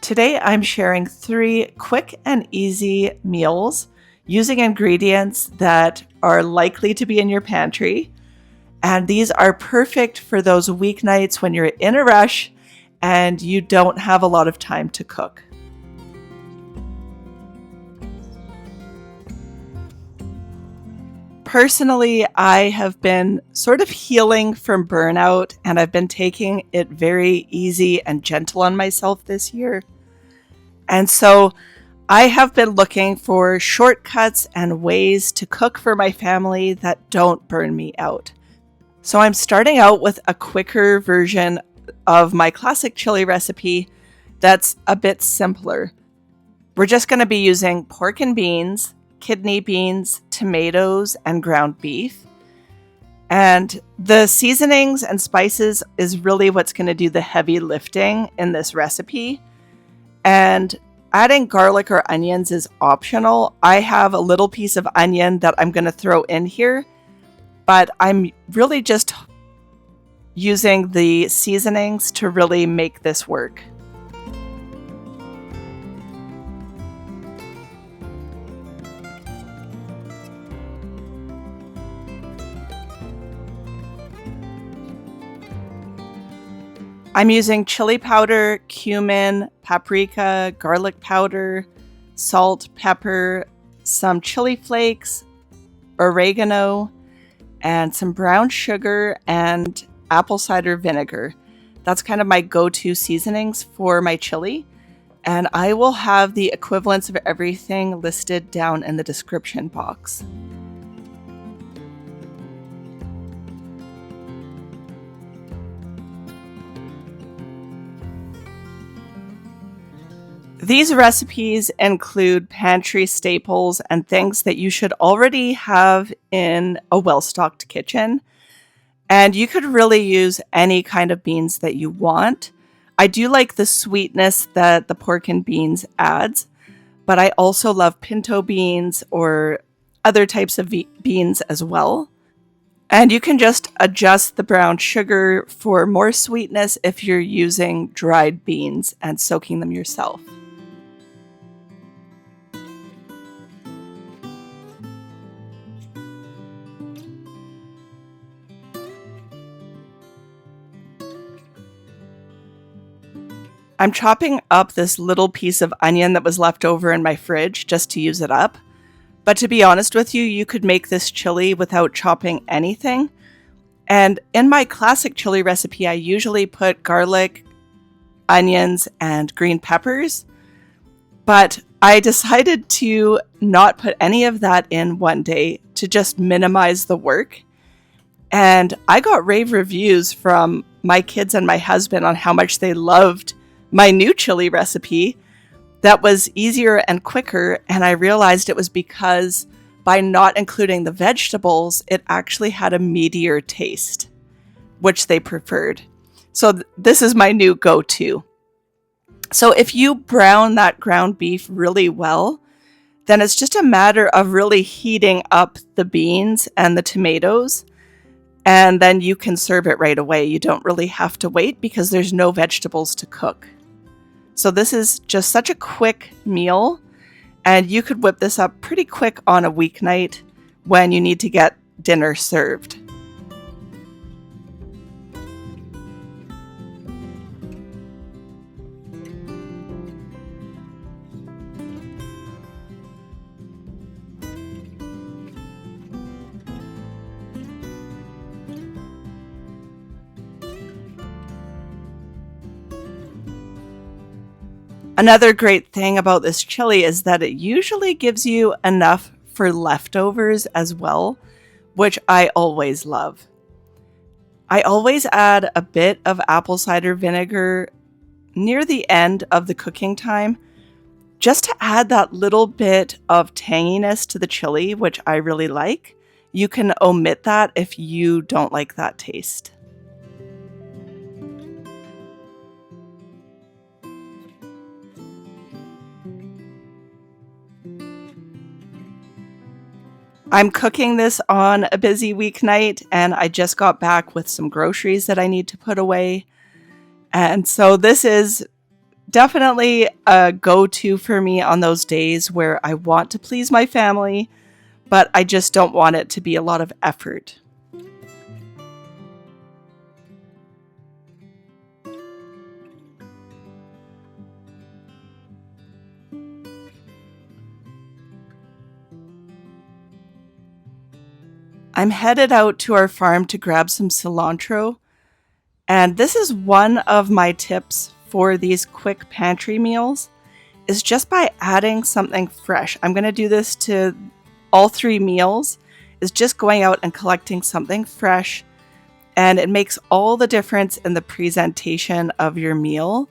Today I'm sharing 3 quick and easy meals using ingredients that are likely to be in your pantry. And these are perfect for those weeknights when you're in a rush and you don't have a lot of time to cook. Personally, I have been sort of healing from burnout, and I've been taking it very easy and gentle on myself this year. And so I have been looking for shortcuts and ways to cook for my family that don't burn me out. So I'm starting out with a quicker version of my classic chili recipe that's a bit simpler. We're just going to be using pork and beans, kidney beans, tomatoes, and ground beef. And the seasonings and spices is really what's going to do the heavy lifting in this recipe. And adding garlic or onions is optional. I have a little piece of onion that I'm going to throw in here, but I'm really just using the seasonings to really make this work. I'm using chili powder, cumin, paprika, garlic powder, salt, pepper, some chili flakes, oregano, and some brown sugar and apple cider vinegar. That's kind of my go-to seasonings for my chili. And I will have the equivalents of everything listed down in the description box. These recipes include pantry staples and things that you should already have in a well-stocked kitchen. And you could really use any kind of beans that you want. I do like the sweetness that the pork and beans adds, but I also love pinto beans or other types of beans as well. And you can just adjust the brown sugar for more sweetness if you're using dried beans and soaking them yourself. I'm chopping up this little piece of onion that was left over in my fridge just to use it up. But to be honest with you, you could make this chili without chopping anything. And in my classic chili recipe, I usually put garlic, onions, and green peppers. But I decided to not put any of that in one day to just minimize the work. And I got rave reviews from my kids and my husband on how much they loved my new chili recipe that was easier and quicker, and I realized it was because by not including the vegetables, it actually had a meatier taste, which they preferred. So this is my new go-to. So if you brown that ground beef really well, then it's just a matter of really heating up the beans and the tomatoes, and then you can serve it right away. You don't really have to wait because there's no vegetables to cook. So this is just such a quick meal, and you could whip this up pretty quick on a weeknight when you need to get dinner served. Another great thing about this chili is that it usually gives you enough for leftovers as well, which I always love. I always add a bit of apple cider vinegar near the end of the cooking time, just to add that little bit of tanginess to the chili, which I really like. You can omit that if you don't like that taste. I'm cooking this on a busy weeknight, and I just got back with some groceries that I need to put away. And so this is Definitely a go-to for me on those days where I want to please my family, but I just don't want it to be a lot of effort. I'm headed out to our farm to grab some cilantro, and this is one of my tips for these quick pantry meals is just by adding something fresh. I'm going to do this to all three meals, is just going out and collecting something fresh, and it makes all the difference in the presentation of your meal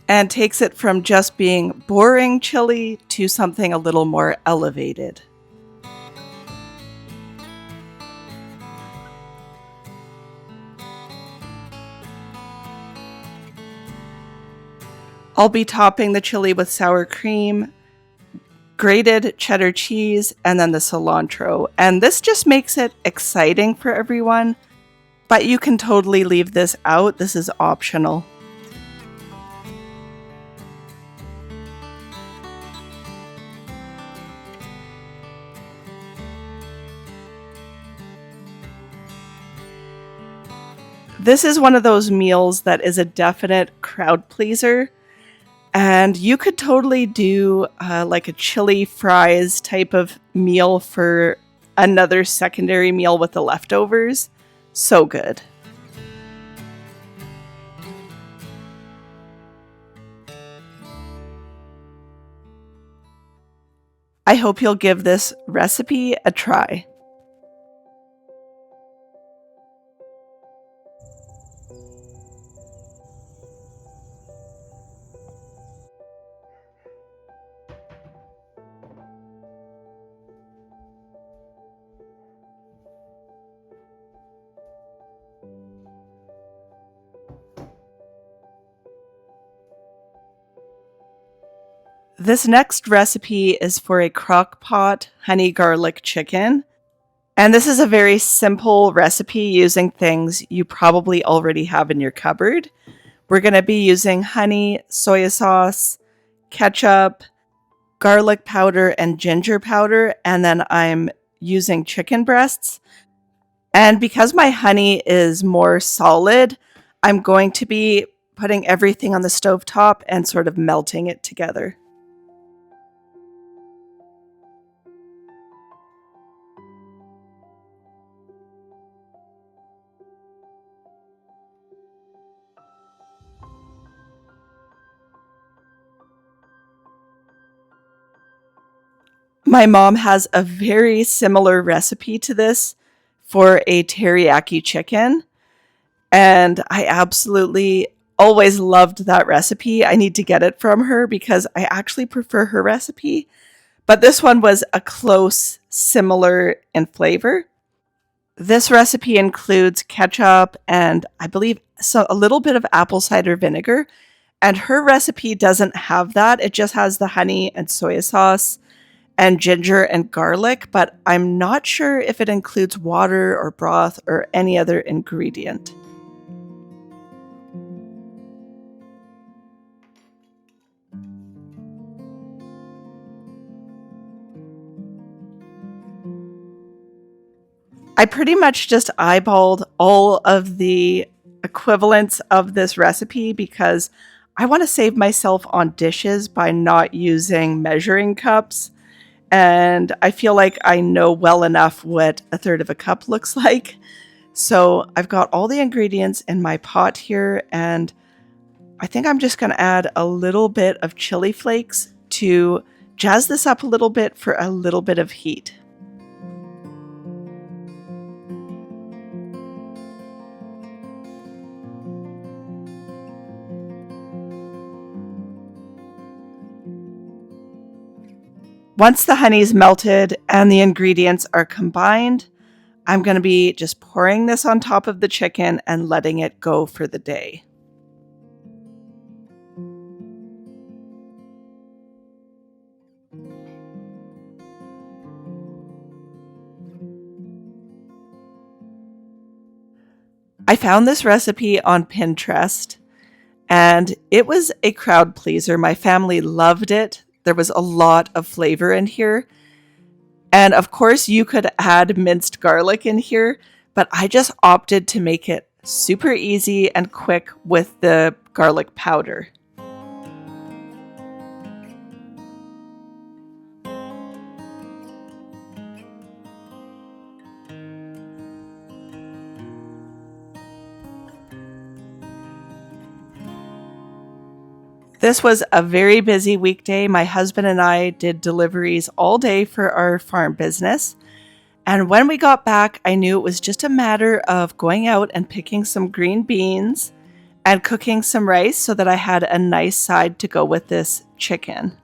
and takes it from just being boring chili to something a little more elevated. I'll be topping the chili with sour cream, grated cheddar cheese, and then the cilantro. And this just makes it exciting for everyone, but you can totally leave this out. This is optional. This is one of those meals that is a definite crowd pleaser. And you could totally do like a chili fries type of meal for another secondary meal with the leftovers. So good. I hope you'll give this recipe a try. This next recipe is for a Crockpot honey garlic chicken. And this is a very simple recipe using things you probably already have in your cupboard. We're going to be using honey, soy sauce, ketchup, garlic powder, and ginger powder. And then I'm using chicken breasts. And because my honey is more solid, I'm going to be putting everything on the stovetop and sort of melting it together. My mom has a very similar recipe to this for a teriyaki chicken, and I absolutely always loved that recipe. I need to get it from her because I actually prefer her recipe, but this one was a close similar in flavor. This recipe includes ketchup and I believe so a little bit of apple cider vinegar, and her recipe doesn't have that. It just has the honey and soy sauce and ginger and garlic, but I'm not sure if it includes water or broth or any other ingredient. I pretty much just eyeballed all of the equivalents of this recipe because I want to save myself on dishes by not using measuring cups. And I feel like I know well enough what a third of a cup looks like. So I've got all the ingredients in my pot here, and I think I'm just going to add a little bit of chili flakes to jazz this up a little bit for a little bit of heat. Once the honey's melted and the ingredients are combined, I'm going to be just pouring this on top of the chicken and letting it go for the day. I found this recipe on Pinterest, And it was a crowd pleaser. My family loved it. There was a lot of flavor in here. And of course, you could add minced garlic in here, but I just opted to make it super easy and quick with the garlic powder. This was a very busy weekday. My husband and I did deliveries all day for our farm business. And when we got back, I knew it was just a matter of going out and picking some green beans and cooking some rice so that I had a nice side to go with this chicken.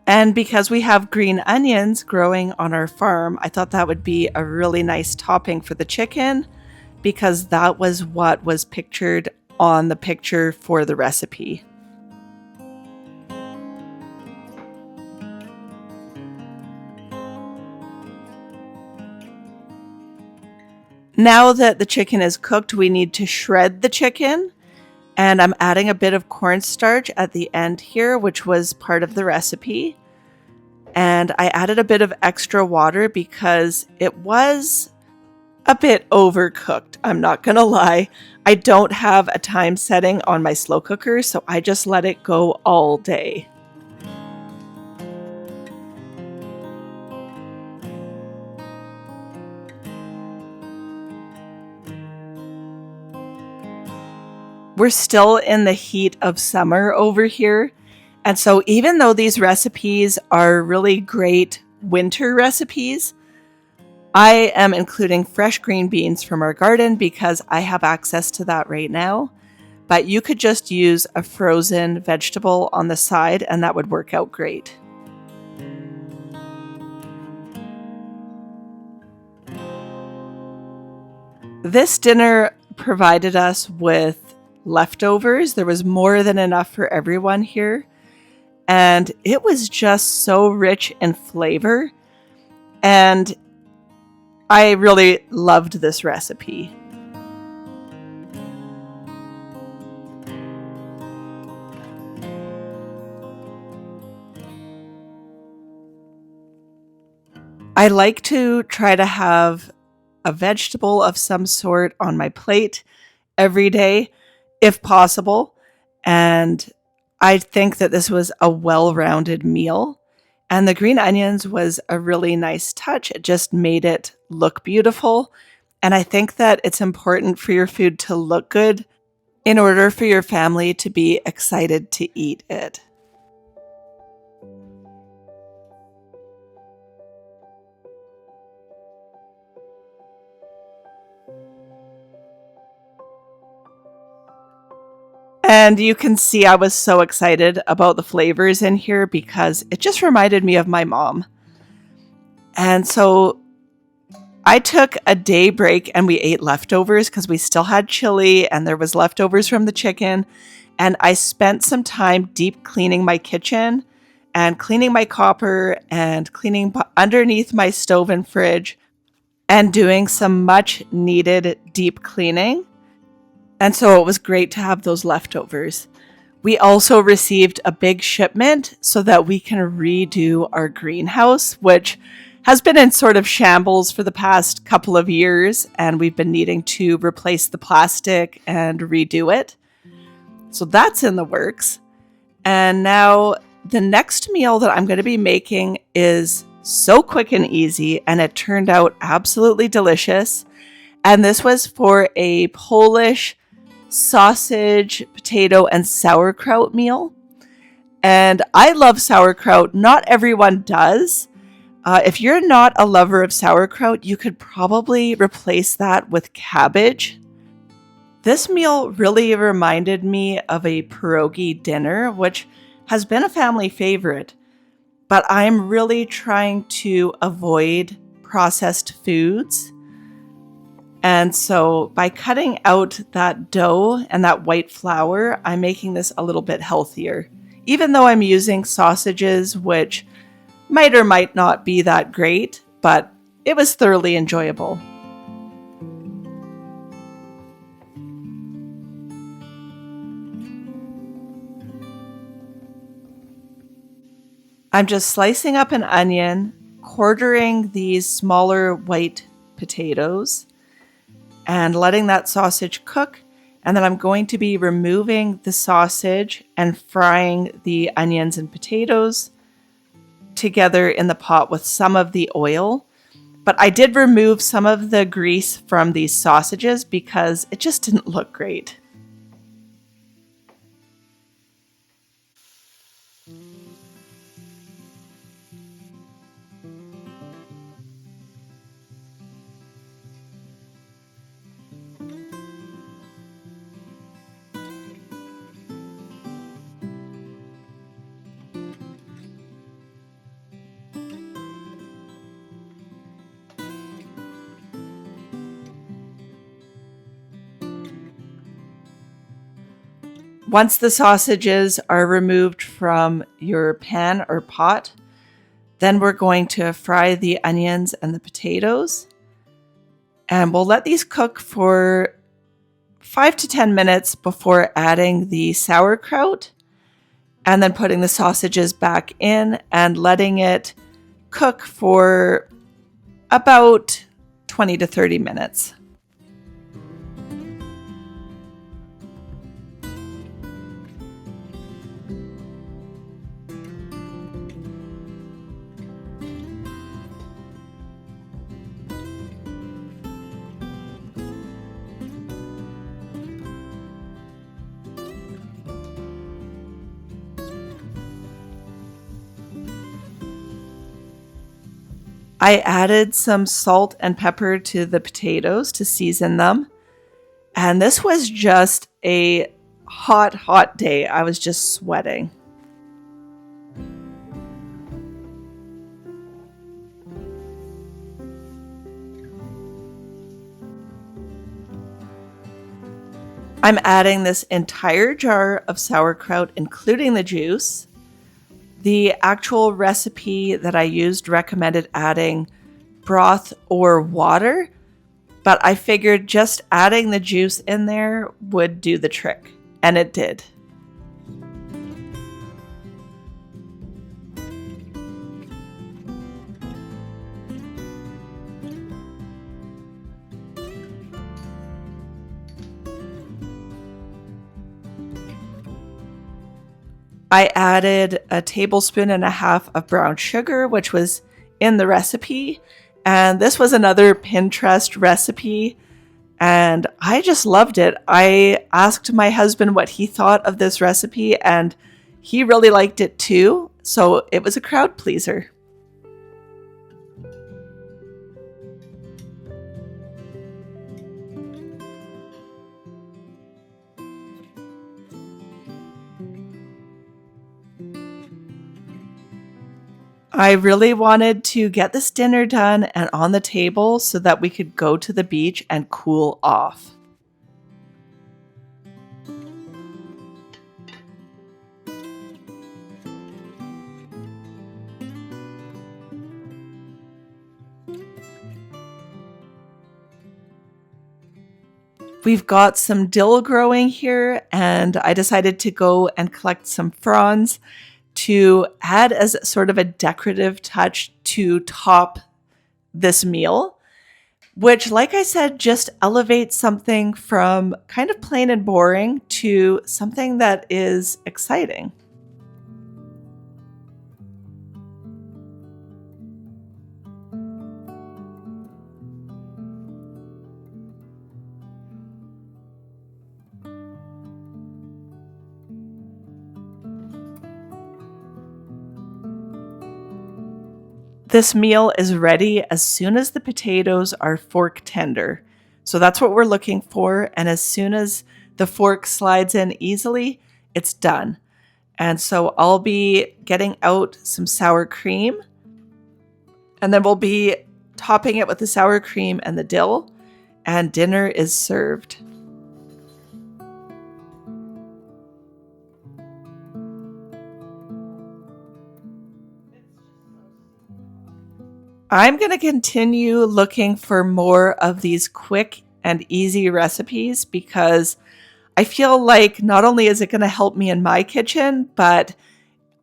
And because we have green onions growing on our farm, I thought that would be a really nice topping for the chicken because that was what was pictured on the picture for the recipe. Now that the chicken is cooked, we need to shred the chicken. And I'm adding a bit of cornstarch at the end here, which was part of the recipe. And I added a bit of extra water because it was a bit overcooked. I'm not going to lie. I don't have a time setting on my slow cooker, so I just let it go all day. We're still in the heat of summer over here. And so even though these recipes are really great winter recipes, I am including fresh green beans from our garden because I have access to that right now. But you could just use a frozen vegetable on the side and that would work out great. This dinner provided us with leftovers. There was more than enough for everyone here. And it was just so rich in flavor. And I really loved this recipe. I like to try to have a vegetable of some sort on my plate every day, if possible. And I think that this was a well-rounded meal. And the green onions was a really nice touch. It just made it look beautiful. And I think that it's important for your food to look good in order for your family to be excited to eat it. And you can see I was so excited about the flavors in here because it just reminded me of my mom. And so I took a day break and we ate leftovers because we still had chili and there was leftovers from the chicken. And I spent some time deep cleaning my kitchen and cleaning my copper and cleaning underneath my stove and fridge and doing some much needed deep cleaning. And so it was great to have those leftovers. We also received a big shipment so that we can redo our greenhouse, which has been in sort of shambles for the past couple of years, and we've been needing to replace the plastic and redo it. So that's in the works. And now the next meal that I'm going to be making is so quick and easy, and it turned out absolutely delicious. And this was for a Polish sausage, potato, and sauerkraut meal. And I love sauerkraut. Not everyone does. If you're not a lover of sauerkraut, you could probably replace that with cabbage. This meal really reminded me of a pierogi dinner, which has been a family favorite. But I'm really trying to avoid processed foods. And so by cutting out that dough and that white flour, I'm making this a little bit healthier. Even though I'm using sausages, which might or might not be that great, but it was thoroughly enjoyable. I'm just slicing up an onion, quartering these smaller white potatoes, and letting that sausage cook. And then I'm going to be removing the sausage and frying the onions and potatoes together in the pot with some of the oil. But I did remove some of the grease from these sausages because it just didn't look great. Once the sausages are removed from your pan or pot, then we're going to fry the onions and the potatoes. And we'll let these cook for 5 to 10 minutes before adding the sauerkraut and then putting the sausages back in and letting it cook for about 20 to 30 minutes. I added some salt and pepper to the potatoes to season them. And this was just a hot day. I was just sweating. I'm adding this entire jar of sauerkraut, including the juice. The actual recipe that I used recommended adding broth or water, but I figured just adding the juice in there would do the trick, and it did. I added a tablespoon and a half of brown sugar, which was in the recipe. And this was another Pinterest recipe, and I just loved it. I asked my husband what he thought of this recipe, and he really liked it too. So it was a crowd pleaser. I really wanted to get this dinner done and on the table so that we could go to the beach and cool off. We've got some dill growing here, and I decided to go and collect some fronds to add as sort of a decorative touch to top this meal, which, like I said, just elevates something from kind of plain and boring to something that is exciting. This meal is ready as soon as the potatoes are fork tender. So that's what we're looking for. And as soon as the fork slides in easily, it's done. And so I'll be getting out some sour cream, and then we'll be topping it with the sour cream and the dill, and dinner is served. I'm going to continue looking for more of these quick and easy recipes because I feel like not only is it going to help me in my kitchen, but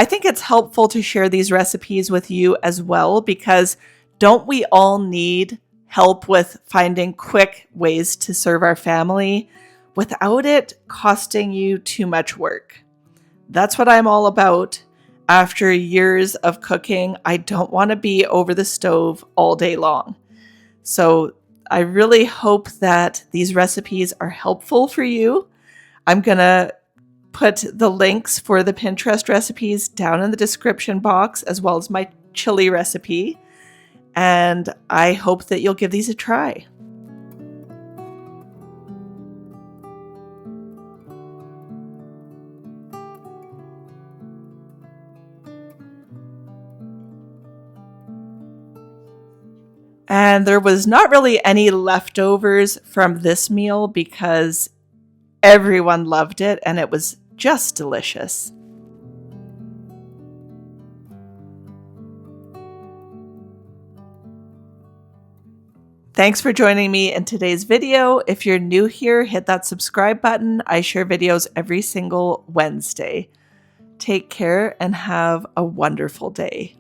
I think it's helpful to share these recipes with you as well, because don't we all need help with finding quick ways to serve our family without it costing you too much work? That's what I'm all about. After years of cooking, I don't want to be over the stove all day long. So I really hope that these recipes are helpful for you. I'm going to put the links for the Pinterest recipes down in the description box, as well as my chili recipe. And I hope that you'll give these a try. And there was not really any leftovers from this meal because everyone loved it and it was just delicious. Thanks for joining me in today's video. If you're new here, hit that subscribe button. I share videos every single Wednesday. Take care and have a wonderful day.